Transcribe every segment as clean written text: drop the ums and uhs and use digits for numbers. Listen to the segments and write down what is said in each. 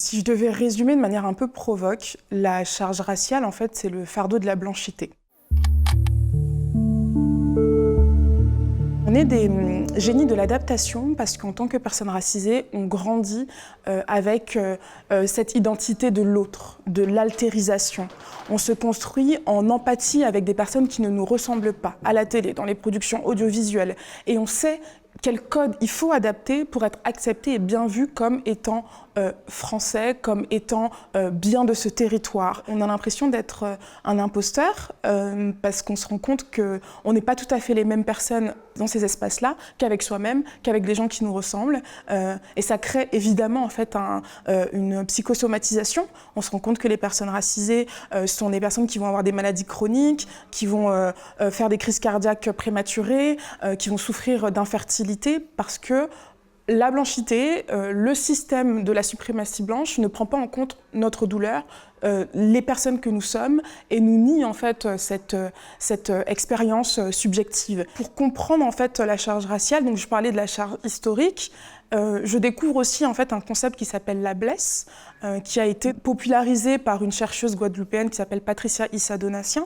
Si je devais résumer de manière un peu provoque, la charge raciale, en fait, c'est le fardeau de la blanchité. On est des génies de l'adaptation parce qu'en tant que personne racisée, on grandit avec cette identité de l'autre, de l'altérisation. On se construit en empathie avec des personnes qui ne nous ressemblent pas, à la télé, dans les productions audiovisuelles. Et on sait quel code il faut adapter pour être accepté et bien vu comme étant français, comme étant bien de ce territoire. On a l'impression d'être un imposteur parce qu'on se rend compte qu'on n'est pas tout à fait les mêmes personnes dans ces espaces-là qu'avec soi-même, qu'avec des gens qui nous ressemblent. Et ça crée évidemment en fait une psychosomatisation. On se rend compte que les personnes racisées sont des personnes qui vont avoir des maladies chroniques, qui vont faire des crises cardiaques prématurées, qui vont souffrir d'infertilité parce que la blanchité, le système de la suprématie blanche ne prend pas en compte notre douleur, les personnes que nous sommes et nous nie en fait cette expérience subjective. Pour comprendre en fait la charge raciale, donc je parlais de la charge historique, je découvre aussi en fait un concept qui s'appelle la blesse, qui a été popularisé par une chercheuse guadeloupéenne qui s'appelle Patricia Issa-Donatien,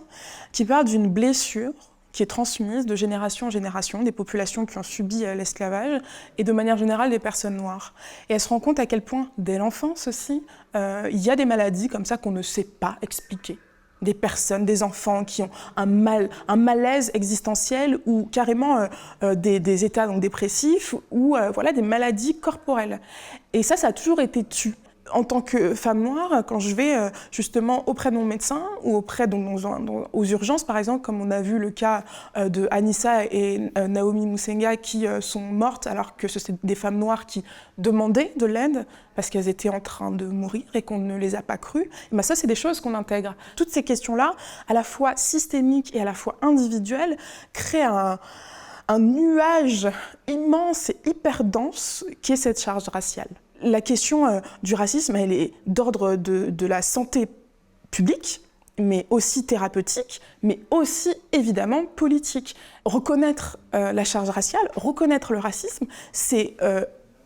qui parle d'une blessure qui est transmise de génération en génération, des populations qui ont subi l'esclavage et de manière générale des personnes noires. Et elle se rend compte à quel point, dès l'enfance aussi, il y a des maladies comme ça qu'on ne sait pas expliquer. Des personnes, des enfants qui ont un malaise existentiel ou carrément des états donc, dépressifs ou voilà, des maladies corporelles. Et ça a toujours été tu. En tant que femme noire, quand je vais justement auprès de mon médecin ou auprès aux urgences, par exemple, comme on a vu le cas de Anissa et Naomi Musenga qui sont mortes alors que c'était des femmes noires qui demandaient de l'aide parce qu'elles étaient en train de mourir et qu'on ne les a pas crues, et ben ça, c'est des choses qu'on intègre. Toutes ces questions-là, à la fois systémiques et à la fois individuelles, créent un nuage immense et hyper dense qui est cette charge raciale. La question du racisme, elle est d'ordre de la santé publique, mais aussi thérapeutique, mais aussi évidemment politique. Reconnaître la charge raciale, reconnaître le racisme, c'est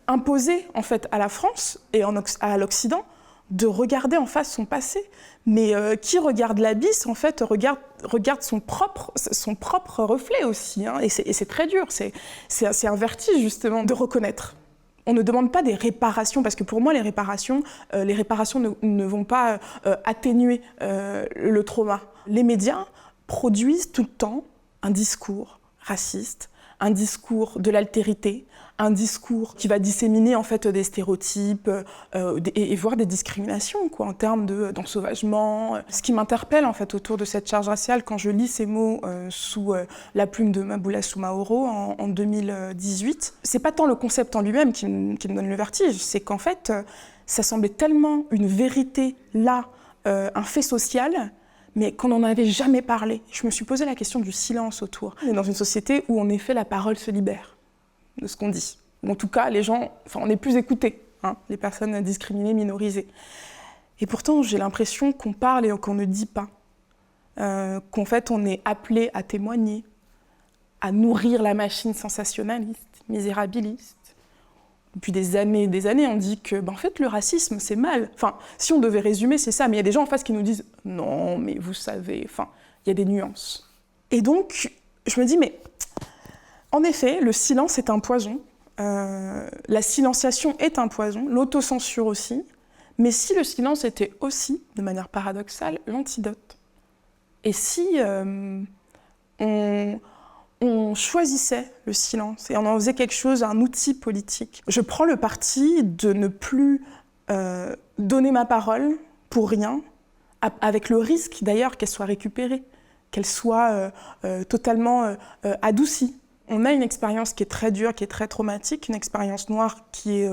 imposer en fait à la France et à l'Occident de regarder en face son passé. Mais qui regarde l'abysse, en fait, regarde son propre reflet aussi. Hein, et c'est très dur, c'est un vertige justement de reconnaître. On ne demande pas des réparations, parce que pour moi, les réparations ne vont pas atténuer le trauma. Les médias produisent tout le temps un discours raciste, un discours de l'altérité, un discours qui va disséminer en fait des stéréotypes et voire des discriminations quoi, en termes d'ensauvagement. Ce qui m'interpelle en fait autour de cette charge raciale quand je lis ces mots sous la plume de Mabula Soumaoro en 2018, c'est pas tant le concept en lui-même qui me donne le vertige, c'est qu'en fait ça semblait tellement une vérité là, un fait social, mais qu'on n'en avait jamais parlé. Je me suis posé la question du silence autour. On est dans une société où en effet la parole se libère de ce qu'on dit. Ou en tout cas, on est plus écoutés, hein, les personnes discriminées, minorisées. Et pourtant, j'ai l'impression qu'on parle et qu'on ne dit pas. Qu'en fait, on est appelé à témoigner, à nourrir la machine sensationnaliste, misérabiliste. Depuis des années, on dit que en fait, le racisme, c'est mal. Enfin, si on devait résumer, c'est ça. Mais il y a des gens en face qui nous disent « Non, mais vous savez, il y a des nuances. » Et donc, je me dis « Mais en effet, le silence est un poison. La silenciation est un poison, l'autocensure aussi. Mais si le silence était aussi, de manière paradoxale, l'antidote? Et si on choisissait le silence et on en faisait quelque chose, un outil politique? Je prends le parti de ne plus donner ma parole pour rien, avec le risque d'ailleurs qu'elle soit récupérée, qu'elle soit totalement adoucie. On a une expérience qui est très dure, qui est très traumatique, une expérience noire qui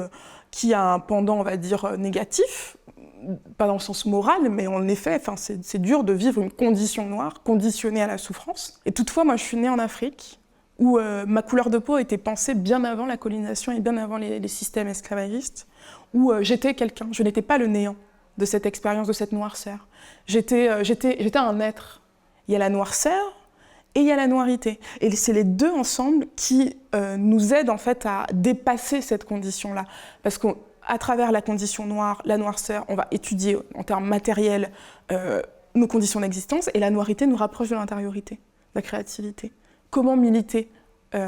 a un pendant, on va dire, négatif, pas dans le sens moral, mais en effet, c'est dur de vivre une condition noire, conditionnée à la souffrance. Et toutefois, moi, je suis née en Afrique, où ma couleur de peau était pensée bien avant la colonisation et bien avant les systèmes esclavagistes, où j'étais quelqu'un, je n'étais pas le néant de cette expérience, de cette noirceur. J'étais un être. Il y a la noirceur, et il y a la noirité. Et c'est les deux ensemble qui nous aident en fait à dépasser cette condition-là. Parce qu'à à travers la condition noire, la noirceur, on va étudier en termes matériels nos conditions d'existence, et la noirité nous rapproche de l'intériorité, de la créativité. Comment militer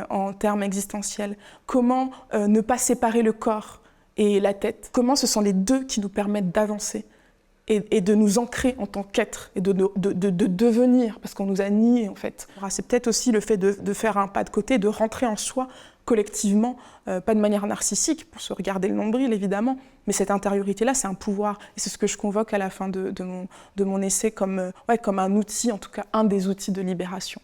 en termes existentiels? Comment ne pas séparer le corps et la tête? Comment ce sont les deux qui nous permettent d'avancer et de nous ancrer en tant qu'être et de devenir, parce qu'on nous a niés en fait. C'est peut-être aussi le fait de faire un pas de côté, de rentrer en soi collectivement, pas de manière narcissique, pour se regarder le nombril évidemment, mais cette intériorité-là, c'est un pouvoir. Et c'est ce que je convoque à la fin de mon essai comme un outil, en tout cas un des outils de libération.